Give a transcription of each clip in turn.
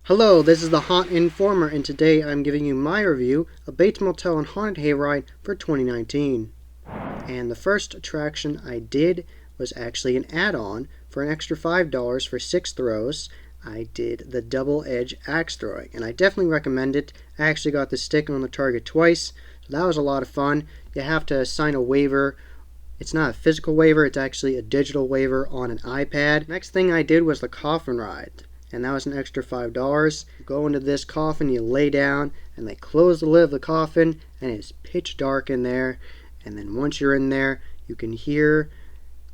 Hello, this is the Haunt Informer, and today I'm giving you my review of Bates Motel and Haunted Hayride for 2019. And the first attraction I did was actually an add-on for an extra $5 for 6 throws. I did the double edge axe throwing, and I definitely recommend it. I actually got the stick on the target twice, so that was a lot of fun. You have to sign a waiver. It's not a physical waiver, it's actually a digital waiver on an iPad. Next thing I did was the Coffin Ride, and that was an extra $5. You go into this coffin, you lay down, and they close the lid of the coffin, and it's pitch dark in there. And then once you're in there, you can hear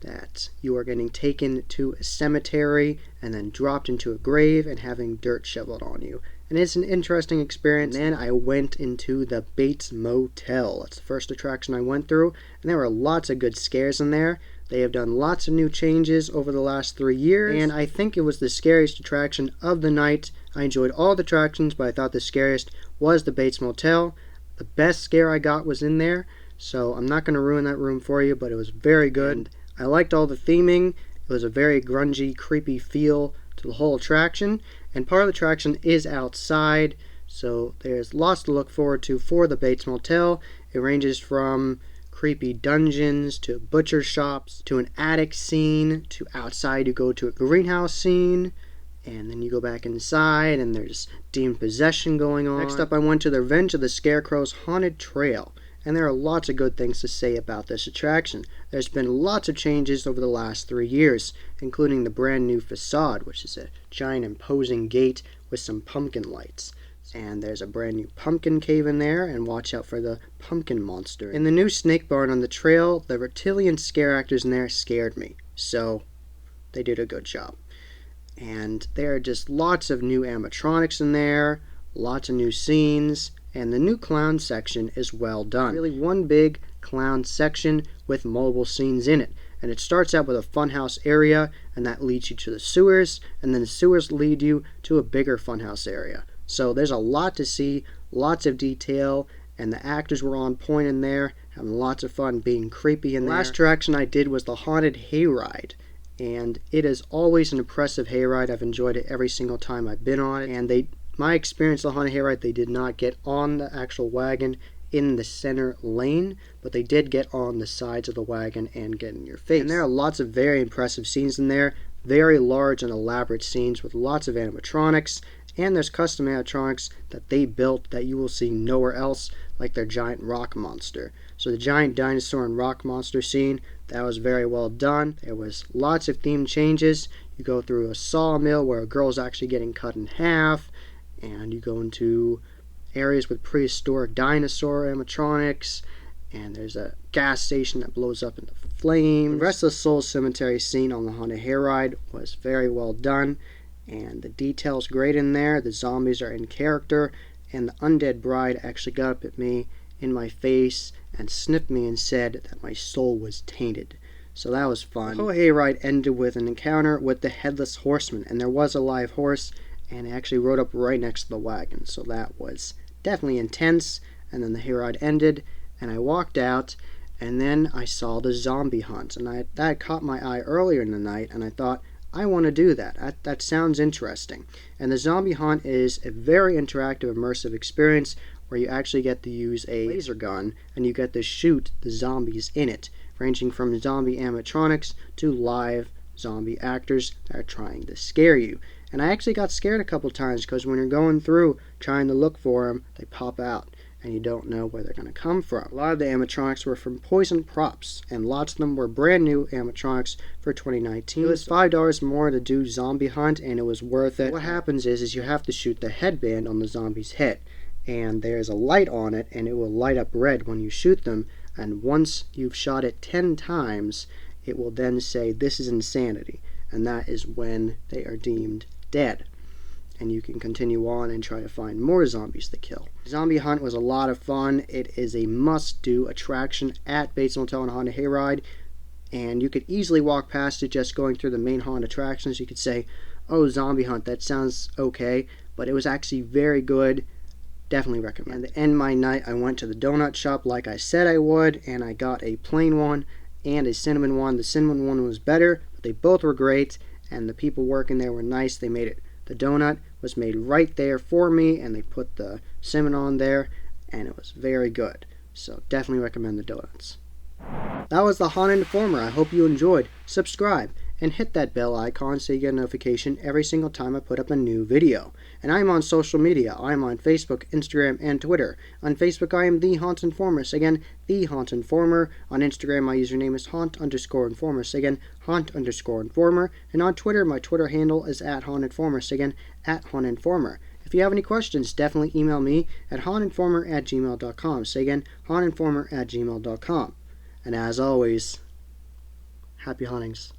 that you are getting taken to a cemetery and then dropped into a grave and having dirt shoveled on you. And it's an interesting experience. And then I went into the Bates Motel. That's the first attraction I went through, and there were lots of good scares in there. They have done lots of new changes over the last 3 years, and I think it was the scariest attraction of the night. I enjoyed all the attractions, but I thought the scariest was the Bates Motel. The best scare I got was in there, so I'm not going to ruin that room for you, but it was very good. And I liked all the theming. It was a very grungy, creepy feel to the whole attraction, and part of the attraction is outside, so there's lots to look forward to for the Bates Motel. It ranges from creepy dungeons to butcher shops to an attic scene to outside you go to a greenhouse scene, and then you go back inside and there's demon possession going on. Next up I went to the Revenge of the Scarecrow's Haunted Trail, and there are lots of good things to say about this attraction. There's been lots of changes over the last 3 years, including the brand new facade, which is a giant imposing gate with some pumpkin lights. And there's a brand new pumpkin cave in there, and watch out for the pumpkin monster. In the new snake barn on the trail, the reptilian scare actors in there scared me, so they did a good job. And there are just lots of new animatronics in there, lots of new scenes, and the new clown section is well done. Really one big clown section with mobile scenes in it. And it starts out with a funhouse area, and that leads you to the sewers, and then the sewers lead you to a bigger funhouse area. So there's a lot to see, lots of detail, and the actors were on point in there, having lots of fun being creepy in there. The last attraction I did was the Haunted Hayride, and it is always an impressive hayride. I've enjoyed it every single time I've been on it, and my experience of the Haunted Hayride, they did not get on the actual wagon in the center lane, but they did get on the sides of the wagon and get in your face. And there are lots of very impressive scenes in there, very large and elaborate scenes with lots of animatronics, and there's custom animatronics that they built that you will see nowhere else, like their giant rock monster. So the giant dinosaur and rock monster scene, that was very well done. There was lots of theme changes. You go through a sawmill where a girl's actually getting cut in half, and you go into areas with prehistoric dinosaur animatronics, and there's a gas station that blows up into flames. The Restless Souls Cemetery scene on the Haunted Hayride was very well done, and the detail's great in there. The zombies are in character, and the undead bride actually got up at me in my face and sniffed me and said that my soul was tainted. So that was fun. The whole hayride ended with an encounter with the Headless Horseman, and there was a live horse, and it actually rode up right next to the wagon, so that was definitely intense. And then the hayride ended, and I walked out, and then I saw the zombie hunt, and that caught my eye earlier in the night, and I thought, I want to do that. That sounds interesting. And the zombie hunt is a very interactive, immersive experience where you actually get to use a laser gun, and you get to shoot the zombies in it, ranging from zombie animatronics to live zombie actors that are trying to scare you. And I actually got scared a couple times because when you're going through trying to look for them, they pop out and you don't know where they're going to come from. A lot of the animatronics were from Poison Props, and lots of them were brand new animatronics for 2019. It was $5 more to do Zombie Hunt, and it was worth it. What happens is you have to shoot the headband on the zombie's head, and there's a light on it, and it will light up red when you shoot them, and once you've shot it 10 times, it will then say, "This is insanity," and that is when they are deemed dead. And you can continue on and try to find more zombies to kill. Zombie Hunt was a lot of fun. It is a must-do attraction at Bates Motel and Haunted Hayride, and you could easily walk past it just going through the main haunt attractions. You could say, oh, Zombie Hunt, that sounds okay, but it was actually very good. Definitely recommend. And to end my night, I went to the donut shop like I said I would, and I got a plain one and a cinnamon one. The cinnamon one was better, but they both were great, and the people working there were nice. They made it The donut was made right there for me, and they put the cinnamon on there, and it was very good. So definitely recommend the donuts. That was the Haunted Informer. I hope you enjoyed. Subscribe and hit that bell icon so you get a notification every single time I put up a new video. And I'm on social media. I'm on Facebook, Instagram, and Twitter. On Facebook, I am The Haunt Informer. So again, The Haunt Informer. On Instagram, my username is Haunt_Informer. So again, Haunt_Informer. And on Twitter, my Twitter handle is @HauntInformer. So again, @HauntInformer. If you have any questions, definitely email me at hauntinformer@gmail.com. Say again, hauntinformer@gmail.com. And as always, happy hauntings.